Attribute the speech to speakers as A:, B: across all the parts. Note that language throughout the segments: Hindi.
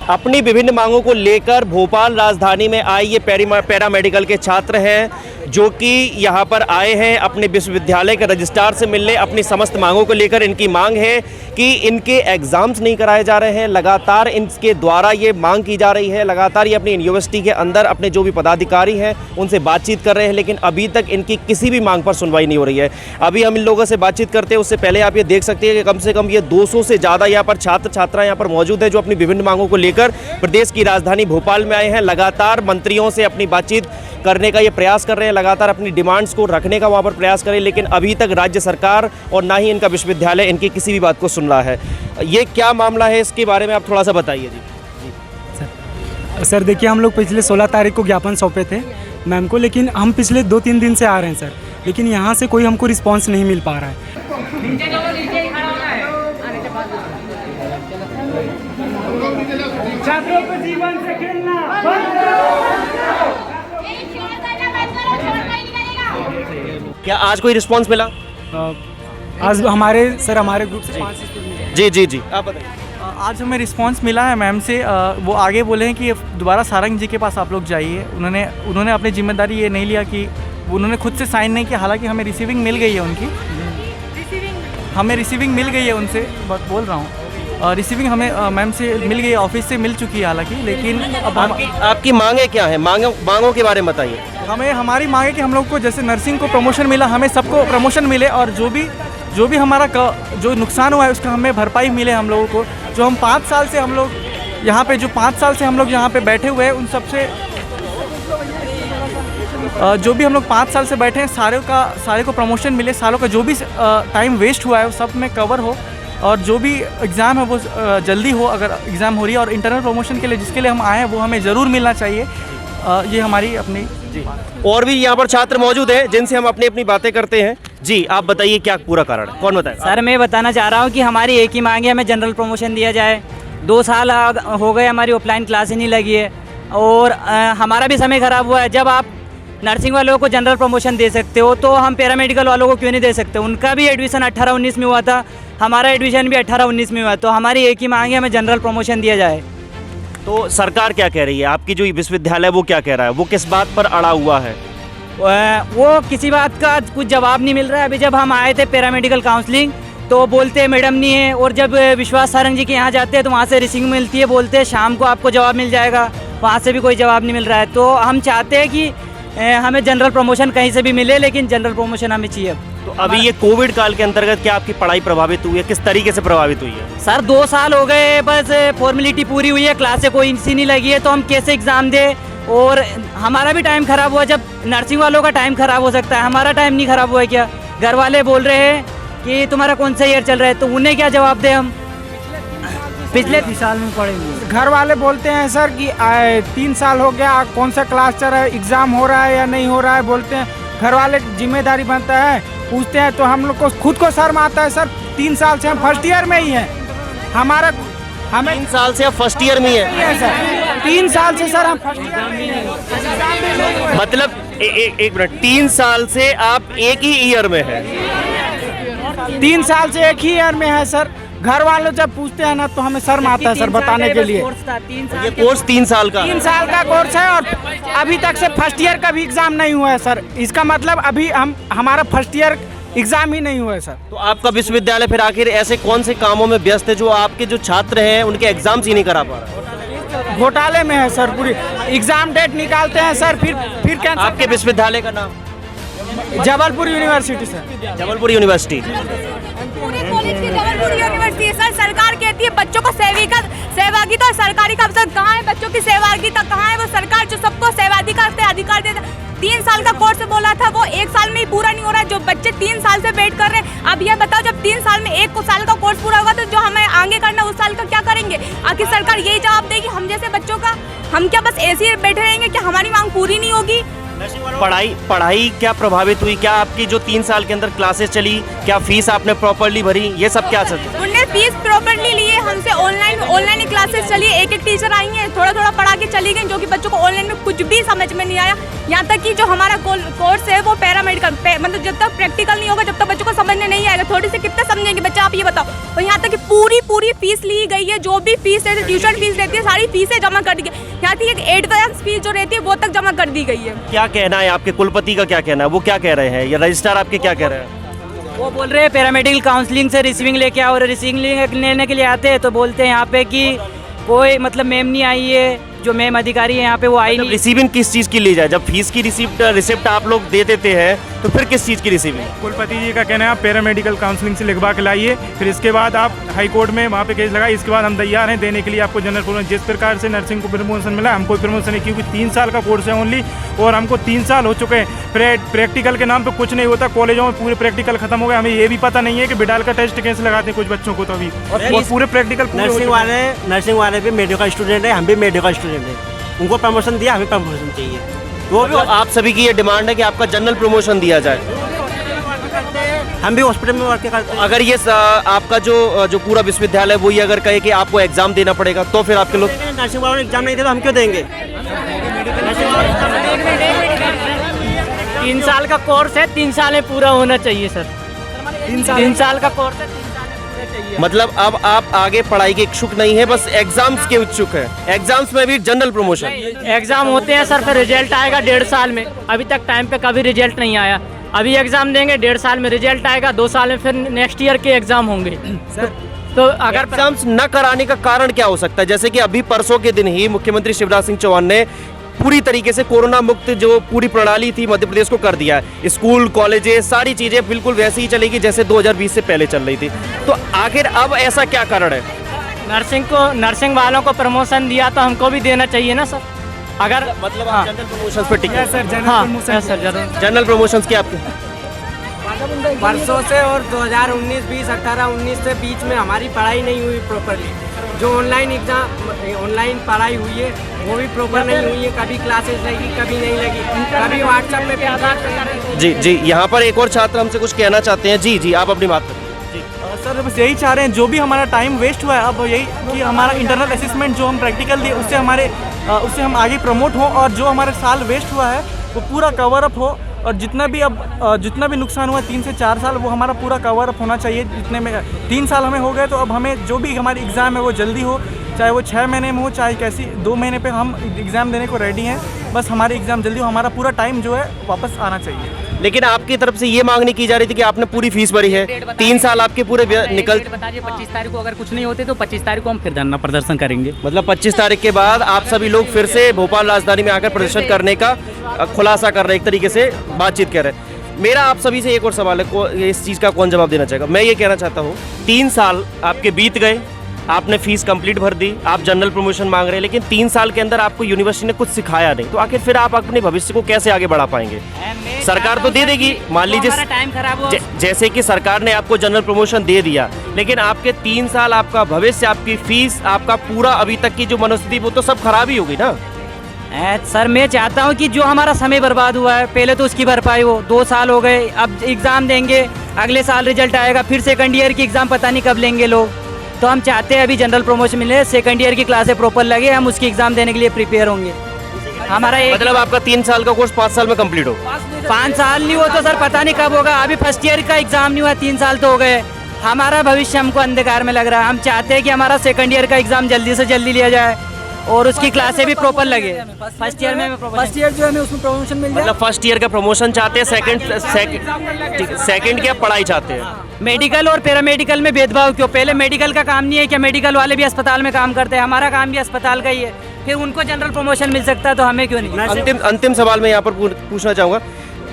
A: अपनी विभिन्न मांगों को लेकर भोपाल राजधानी में आए ये पैरामेडिकल के छात्र हैं जो कि यहाँ पर आए हैं अपने विश्वविद्यालय के रजिस्ट्रार से मिलने। अपनी समस्त मांगों को लेकर इनकी मांग है कि इनके एग्ज़ाम्स नहीं कराए जा रहे हैं। लगातार इनके द्वारा ये मांग की जा रही है, लगातार ये अपनी यूनिवर्सिटी के अंदर अपने जो भी पदाधिकारी हैं उनसे बातचीत कर रहे हैं, लेकिन अभी तक इनकी किसी भी मांग पर सुनवाई नहीं हो रही है। अभी हम इन लोगों से बातचीत करते हैं उससे पहले आप ये देख सकते हैं कि कम से कम ये 200 से ज़्यादा यहाँ पर छात्र छात्राएँ यहाँ पर मौजूद हैं जो अपनी विभिन्न मांगों को लेकर प्रदेश की राजधानी भोपाल में आए हैं। लगातार मंत्रियों से अपनी बातचीत करने का ये प्रयास कर रहे हैं, लगातार अपनी डिमांड्स को रखने का वहाँ पर प्रयास करें, लेकिन अभी तक राज्य सरकार और ना ही इनका विश्वविद्यालय इनकी किसी भी बात को सुन रहा है। ये क्या मामला है, इसके बारे में आप थोड़ा सा बताइए जी।
B: सर देखिए, हम लोग पिछले 16 तारीख को ज्ञापन सौंपे थे मैम को, लेकिन हम पिछले 2-3 दिन से आ रहे हैं सर, लेकिन यहाँ से कोई हमको रिस्पांस नहीं मिल पा रहा है।
C: छात्रों को जीवन से खेलना बंद
A: क्या आज कोई रिस्पांस मिला?
B: आज हमारे ग्रुप से 5
A: जी आप बताइए।
D: आज हमें रिस्पांस मिला है मैम से। वो आगे बोले हैं कि दोबारा सारंग जी के पास आप लोग जाइए। उन्होंने अपनी जिम्मेदारी ये नहीं लिया कि उन्होंने खुद से साइन नहीं किया, हालांकि हमें रिसीविंग मिल गई है उनकी। हमें रिसीविंग मिल गई है उनसे, बोल रहा हूँ रिसीविंग हमें मैम से मिल गई है, ऑफिस से मिल चुकी है हालांकि, लेकिन अब
A: आपकी मांगें क्या है? मांगों के बारे में बताइए।
D: हमारी मांग है कि हम लोग को जैसे नर्सिंग को प्रमोशन मिला, हमें सबको प्रमोशन मिले, और जो भी हमारा जो नुकसान हुआ है उसका हमें भरपाई मिले हम लोगों को। जो हम 5 साल से हम लोग यहाँ पे बैठे हुए हैं, उन सबसे जो भी हम लोग 5 साल से बैठे हैं सारे को प्रमोशन मिले। सालों का जो भी टाइम वेस्ट हुआ है वो सब में कवर हो, और जो भी एग्ज़ाम है वो जल्दी हो, अगर एग्ज़ाम हो रही है। और इंटरनल प्रमोशन के लिए जिसके लिए हम आए हैं वो हमें ज़रूर मिलना चाहिए। ये हमारी अपनी
A: जी। और भी यहाँ पर छात्र मौजूद हैं जिनसे हम अपनी बातें करते हैं। जी आप बताइए क्या पूरा कारण है, कौन बताएगा?
E: सर मैं बताना चाह रहा हूँ कि हमारी एक ही मांग है, हमें जनरल प्रमोशन दिया जाए। 2 साल हो गए हमारी ऑफलाइन क्लास ही नहीं लगी है, और हमारा भी समय ख़राब हुआ है। जब आप नर्सिंग वालों को जनरल प्रमोशन दे सकते हो तो हम पैरामेडिकल वालों को क्यों नहीं दे सकते? उनका भी एडमिशन 18-19 में हुआ था, हमारा एडमिशन भी 18-19 में हुआ। तो हमारी एक ही मांग है, हमें जनरल प्रमोशन दिया जाए।
A: तो सरकार क्या कह रही है? आपकी जो विश्वविद्यालय वो क्या कह रहा है? वो किस बात पर अड़ा हुआ है?
E: वो किसी बात का कुछ जवाब नहीं मिल रहा है। अभी जब हम आए थे पैरामेडिकल काउंसलिंग तो बोलते हैं मैडम नहीं है, और जब विश्वास सारंग जी के यहाँ जाते हैं तो वहाँ से रिसीविंग मिलती है, बोलते हैं शाम को आपको जवाब मिल जाएगा, वहाँ से भी कोई जवाब नहीं मिल रहा है। तो हम चाहते हैं कि हमें जनरल प्रमोशन कहीं से भी मिले, लेकिन जनरल प्रमोशन हमें चाहिए।
A: तो अभी ये कोविड काल के अंतर्गत क्या आपकी पढ़ाई प्रभावित हुई है? किस तरीके से प्रभावित हुई है?
E: सर 2 साल हो गए, बस फॉर्मेलिटी पूरी हुई है, क्लासें कोई सी नहीं लगी है, तो हम कैसे एग्ज़ाम दें? और हमारा भी टाइम ख़राब हुआ। जब नर्सिंग वालों का टाइम ख़राब हो सकता है, हमारा टाइम नहीं ख़राब हुआ है क्या? घर वाले बोल रहे हैं कि तुम्हारा कौन सा ईयर चल रहा है, तो उन्हें क्या जवाब दें हम? पिछले 3 साल में पढ़ेंगे।
C: घर वाले बोलते हैं सर कि 3 साल हो गया, कौन सा क्लास चल रहा है, एग्ज़ाम हो रहा है या नहीं हो रहा है, बोलते हैं। घर वाले जिम्मेदारी बनता है, पूछते हैं तो हम लोग को खुद को शर्म आता है। सर 3 साल से हम फर्स्ट ईयर में ही हैं, हमें
A: 3 साल से आप फर्स्ट ईयर में है
C: सर। 3 साल से सर हम फर्स्ट ईयर में ही हैं।
A: मतलब एक मिनट, 3 साल से आप एक ही ईयर में है?
C: 3 साल से एक ही ईयर में है सर। घर वाले जब पूछते हैं ना तो हमें शर्म आता है सर बताने के लिए।
A: ये कोर्स 3 साल का
C: 3 साल का कोर्स है, और अभी तक से फर्स्ट ईयर का भी एग्जाम नहीं हुआ है सर। इसका मतलब अभी हमारा फर्स्ट ईयर एग्जाम ही नहीं हुआ है सर।
A: तो आपका विश्वविद्यालय फिर आखिर ऐसे कौन से कामों में व्यस्त है जो आपके जो छात्र हैं उनके एग्जाम्स ही नहीं करा पा रहा?
C: घोटाले में है सर, पूरी एग्जाम डेट निकालते हैं सर, फिर कैंसिल।
A: आपके विश्वविद्यालय का नाम?
C: Jabalpur university sir.
A: Jabalpur university.
F: पूरे कॉलेज की जबलपुर यूनिवर्सिटी है सर। सरकार कहती है बच्चों को सहभागिता और सरकारी का अवसर कहाँ है? बच्चों की सहभागिता कहाँ है? वो सरकार जो सबको सहभागिता का अधिकार देता। 3 साल का कोर्स बोला था, वो 1 साल में ही पूरा नहीं हो रहा है। जो बच्चे 3 साल से वेट कर रहे हैं, अब ये बताओ जब 3 साल में 1 साल का कोर्स पूरा होगा तो जो हमें आगे करना उस साल का क्या करेंगे? आखिर सरकार यही जवाब देगी हम जैसे बच्चों का? हम क्या बस ऐसे ही बैठे रहेंगे? क्या हमारी मांग पूरी नहीं होगी?
A: पढ़ाई क्या प्रभावित हुई? क्या आपकी जो 3 साल के अंदर क्लासेस चली, क्या फीस आपने प्रॉपर्ली भरी? ये सब क्या सर?
F: उन्होंने फीस प्रॉपर्ली ली है हमसे, ऑनलाइन क्लासेस चलिए एक एक टीचर आई हैं, थोड़ा थोड़ा पढ़ा के चली गई, जो कि बच्चों को ऑनलाइन में कुछ भी समझ में नहीं आया। यहाँ तक कि जो हमारा कोर्स है वो पैरामेडिकल मतलब जब तक प्रैक्टिकल नहीं होगा तब तक बच्चों को समझने नहीं आएगा। थोड़ी सी कितने समझेंगे बच्चा, आप ये बताओ। और यहाँ तक कि पूरी फीस ली गई है, जो भी फीस है, ट्यूशन फीस रहती है, सारी फीसें जमा कर दी गई। यहाँ की एक एडवांस फीस जो रहती है वो तक जमा कर दी गई है।
A: क्या कहना है आपके कुलपति का, क्या कहना है, वो क्या कह रहे हैं, या रजिस्ट्रार आपके क्या कह रहे हैं?
E: वो बोल रहे हैं पैरामेडिकल काउंसलिंग से रिसीविंग लेके आओ, और रिसीविंग लेने के लिए आते हैं तो बोलते हैं यहाँ पे कि कोई मतलब मैम नहीं आई है, जो मैम अधिकारी है यहाँ पे वो आई नहीं।
A: रिसीविंग किस चीज़ की ली जाए? जब फीस की रिसिप्ट आप लोग दे देते हैं तो फिर किस चीज़ की रिसीविंग?
G: कुलपति जी का कहना है आप पैरामेडिकल काउंसलिंग से लिखवा के लाइए, फिर इसके बाद आप हाई कोर्ट में वहाँ पे केस लगाए। इसके बाद हम तैयार हैं देने के लिए आपको जनरल प्रमोशन। जिस प्रकार से नर्सिंग को प्रमोशन मिला, हमको प्रमोशन है, क्योंकि 3 साल का कोर्स है ओनली, और हमको 3 साल हो चुके हैं। प्रैक्टिकल के नाम पे कुछ नहीं होता, कॉलेजों में पूरे प्रैक्टिकल खत्म हो गए। हमें ये भी पता नहीं है कि बिडाल का टेस्ट कैसे लगाते हैं कुछ बच्चों को, तो अभी और पूरे प्रैक्टिकल
H: नर्सिंग वाले भी मेडिकल स्टूडेंट है, हम भी मेडिकल स्टूडेंट हैं। उनको प्रमोशन दिया, हमें प्रमोशन चाहिए। वो भी
A: आप सभी की ये डिमांड है कि आपका जनरल प्रमोशन दिया जाए।
H: हम भी हॉस्पिटल में वर्क करते हैं।
A: अगर ये आपका जो पूरा विश्वविद्यालय वो ये अगर कहे कि आपको एग्जाम देना पड़ेगा तो फिर आपके लोग
H: नर्सिंग वालों ने एग्जाम नहीं दिया तो हम क्यों देंगे?
E: 3 साल का कोर्स है, 3 साल में पूरा होना चाहिए सर। 3 साल का कोर्स है, 3 साल में पूरा चाहिए।
A: मतलब अब आप आगे पढ़ाई के इच्छुक नहीं है, बस एग्जाम्स के इच्छुक है। एग्जाम्स में भी जनरल प्रमोशन
E: एग्जाम होते हैं सर, फिर रिजल्ट आएगा 1.5 साल में। अभी तक टाइम पे कभी रिजल्ट नहीं आया। अभी एग्जाम देंगे, 1.5 साल में रिजल्ट आएगा, 2 साल में फिर नेक्स्ट ईयर के एग्जाम होंगे। तो अगर
A: एग्जाम्स न कराने का कारण क्या हो सकता है? जैसे कि अभी परसों के दिन ही मुख्यमंत्री शिवराज सिंह चौहान ने पूरी तरीके से कोरोना मुक्त जो पूरी प्रणाली थी मध्य प्रदेश को कर दिया है। स्कूल कॉलेजेस सारी चीजें बिल्कुल वैसे ही चलेगी जैसे 2020 से पहले चल रही थी। तो आखिर अब ऐसा क्या कारण है?
E: नर्सिंग वालों को प्रमोशन दिया तो हमको भी देना चाहिए ना सर। अगर
A: मतलब आप जनरल प्रमोशंस पे टिके हैं?
E: जनरल
A: प्रमोशंस क्या आपके?
H: वर्षों से और 2019, 20, 18, 19 से बीच में हमारी पढ़ाई नहीं हुई प्रॉपरली। जो ऑनलाइन पढ़ाई हुई है वो भी प्रॉपर नहीं हुई है। कभी क्लासेस लगी, कभी नहीं लगी, कभी व्हाट्सएप में भी।
A: जी यहाँ पर एक और छात्र हमसे कुछ कहना चाहते हैं। जी आप अपनी बात करें।
D: सर बस यही चाह रहे हैं, जो भी हमारा टाइम वेस्ट हुआ है अब यही कि हमारा इंटरनल असेसमेंट जो हम प्रैक्टिकल दिए उससे हम आगे प्रमोट हो, और जो हमारे साल वेस्ट हुआ है वो पूरा कवर अप हो, और जितना भी नुकसान हुआ 3 से 4 साल वो हमारा पूरा कवर अप होना चाहिए। जितने में 3 साल हमें हो गए तो अब हमें जो भी हमारी एग्ज़ाम है वो जल्दी हो, चाहे वो 6 महीने में हो, चाहे कैसी 2 महीने पे हम एग्ज़ाम देने को रेडी हैं। बस हमारी एग्ज़ाम जल्दी हो, हमारा पूरा टाइम जो है वापस आना चाहिए।
A: लेकिन आपकी तरफ से ये मांग नहीं की जा रही थी कि आपने पूरी फीस भरी है, 3 साल आपके पूरे निकल।
E: बता दिए 25 तारीख को अगर कुछ नहीं होते तो 25 तारीख को हम फिर धरना प्रदर्शन करेंगे।
A: मतलब 25 तारीख के बाद आप सभी लोग फिर से भोपाल राजधानी में आकर प्रदर्शन करने का खुलासा कर रहे हैं, एक तरीके से बातचीत कर रहे हैं। मेरा आप सभी से एक और सवाल है, इस चीज़ का कौन जवाब देना चाहेगा? मैं ये कहना चाहता हूँ 3 साल आपके बीत गए, आपने फीस कंप्लीट भर दी, आप जनरल प्रमोशन मांग रहे हैं, लेकिन 3 साल के अंदर आपको यूनिवर्सिटी ने कुछ सिखाया नहीं, तो आखिर फिर आप अपने भविष्य को कैसे आगे बढ़ा पाएंगे? सरकार तो दे देगी, मान लीजिए
E: टाइम खराब हो,
A: जैसे कि सरकार ने आपको जनरल प्रमोशन दे दिया, लेकिन आपके 3 साल आपका भविष्य, आपकी फीस, आपका पूरा अभी तक की जो मनोस्थिति वो तो सब खराब ही होगी ना।
E: सर मैं चाहता हूँ कि जो हमारा समय बर्बाद हुआ है पहले तो उसकी भरपाई हो। 2 साल हो गए, अब एग्ज़ाम देंगे, अगले साल रिजल्ट आएगा, फिर सेकंड ईयर की एग्ज़ाम पता नहीं कब लेंगे लोग। तो हम चाहते हैं अभी जनरल प्रमोशन मिले, सेकंड ईयर की क्लासें प्रॉपर लगे, हम उसकी एग्ज़ाम देने के लिए प्रिपेयर होंगे। हमारा
A: मतलब आपका 3 साल का कोर्स 5 साल में कंप्लीट हो?
E: 5 साल नहीं हो तो सर पता नहीं कब होगा। अभी फर्स्ट ईयर का एग्ज़ाम नहीं हुआ, 3 साल तो हो गए। हमारा भविष्य हमको अंधकार में लग रहा है। हम चाहते हैं कि हमारा सेकंड ईयर का एग्ज़ाम जल्दी से जल्दी लिया जाए और उसकी क्लासें भी प्रॉपर लगे। फर्स्ट ईयर जो है उसमें प्रमोशन मिल जाए।
A: मतलब फर्स्ट ईयर का प्रमोशन चाहते हैं, सेकंड क्या पढ़ाई चाहते हैं?
E: मेडिकल और पैरामेडिकल में भेदभाव क्यों? पहले मेडिकल का काम नहीं है क्या? मेडिकल वाले भी अस्पताल में काम करते हैं, हमारा काम भी अस्पताल का ही है, फिर उनको जनरल प्रमोशन मिल सकता है तो हमें क्यों नहीं?
A: अंतिम सवाल मैं यहाँ पर पूछना चाहूँगा,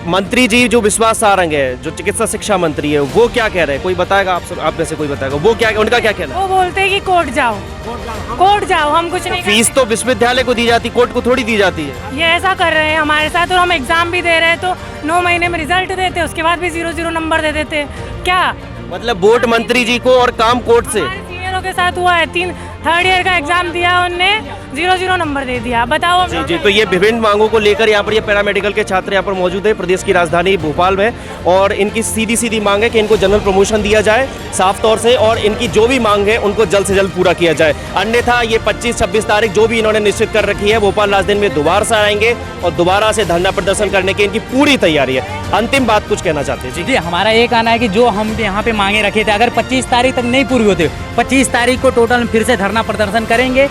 A: मंत्री जी जो विश्वास सारंग है, जो चिकित्सा शिक्षा मंत्री है, वो क्या कह रहे हैं? कोई बताएगा आप में से कोई बताएगा वो क्या, उनका क्या कहना है?
F: वो बोलते हैं कि कोर्ट जाओ, हम कुछ नहीं।
A: फीस तो विश्वविद्यालय को दी जाती, कोर्ट को थोड़ी दी जाती है।
F: ये ऐसा कर रहे हैं हमारे साथ, और हम एग्जाम भी दे रहे हैं तो 9 महीने में रिजल्ट देते, उसके बाद भी 0 नंबर दे देते। क्या
A: मतलब वोट मंत्री जी को और काम कोर्ट से?
F: सीनियरों के साथ हुआ है। 3 3rd ईयर का एग्जाम दिया उनने, 0 नंबर दे दिया। बताओ हम
A: जी
F: लोग
A: जी, तो ये विभिन्न मांगों को लेकर यहाँ पर ये पैरामेडिकल के छात्र यहाँ पर मौजूद है प्रदेश की राजधानी भोपाल में, और इनकी सीधी सीधी मांग है कि इनको जनरल प्रमोशन दिया जाए साफ तौर से, और इनकी जो भी मांग है उनको जल्द से जल्द पूरा किया जाए। अन्यथा ये 25-26 तारीख जो भी इन्होंने निश्चित कर रखी है, भोपाल राजधानी में दोबारा से आएंगे और दोबारा से धरना प्रदर्शन करने की इनकी पूरी तैयारी है। अंतिम बात कुछ कहना चाहते हैं?
E: जी, हमारा ये कहना है कि जो हम यहाँ पे मांगे रखे थे, अगर 25 तारीख तक नहीं पूरी होते, 25 तारीख को टोटल फिर से धरना प्रदर्शन करेंगे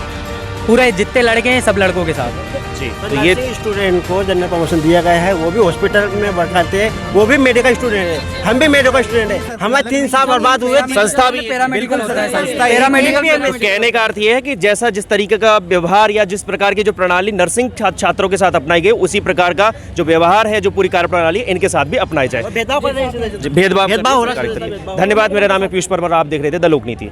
E: पूरे जितने लड़के हैं सब लड़कों के साथ।
A: जी, तो ये
I: स्टूडेंट को जनरल प्रमोशन दिया गया है, वो भी हॉस्पिटल में वर्क करते हैं, वो भी मेडिकल स्टूडेंट है, हम भी मेडिकल स्टूडेंट है, हमारे 3 साल बर्बाद हुए।
A: संस्था भी
E: पैरामेडिकल होता है,
I: संस्था पैरामेडिकल
A: तो कहने का अर्थ ये है कि जैसा जिस तरीके का व्यवहार या जिस प्रकार की जो प्रणाली नर्सिंग छात्रों के साथ अपनाई गई, उसी प्रकार का जो व्यवहार है, जो पूरी कार्य प्रणाली है, इनके साथ भी अपनाई जाए। भेदभाव। धन्यवाद। मेरा नाम है पीयूष परमार, आप देख रहे थे द लोकनीति।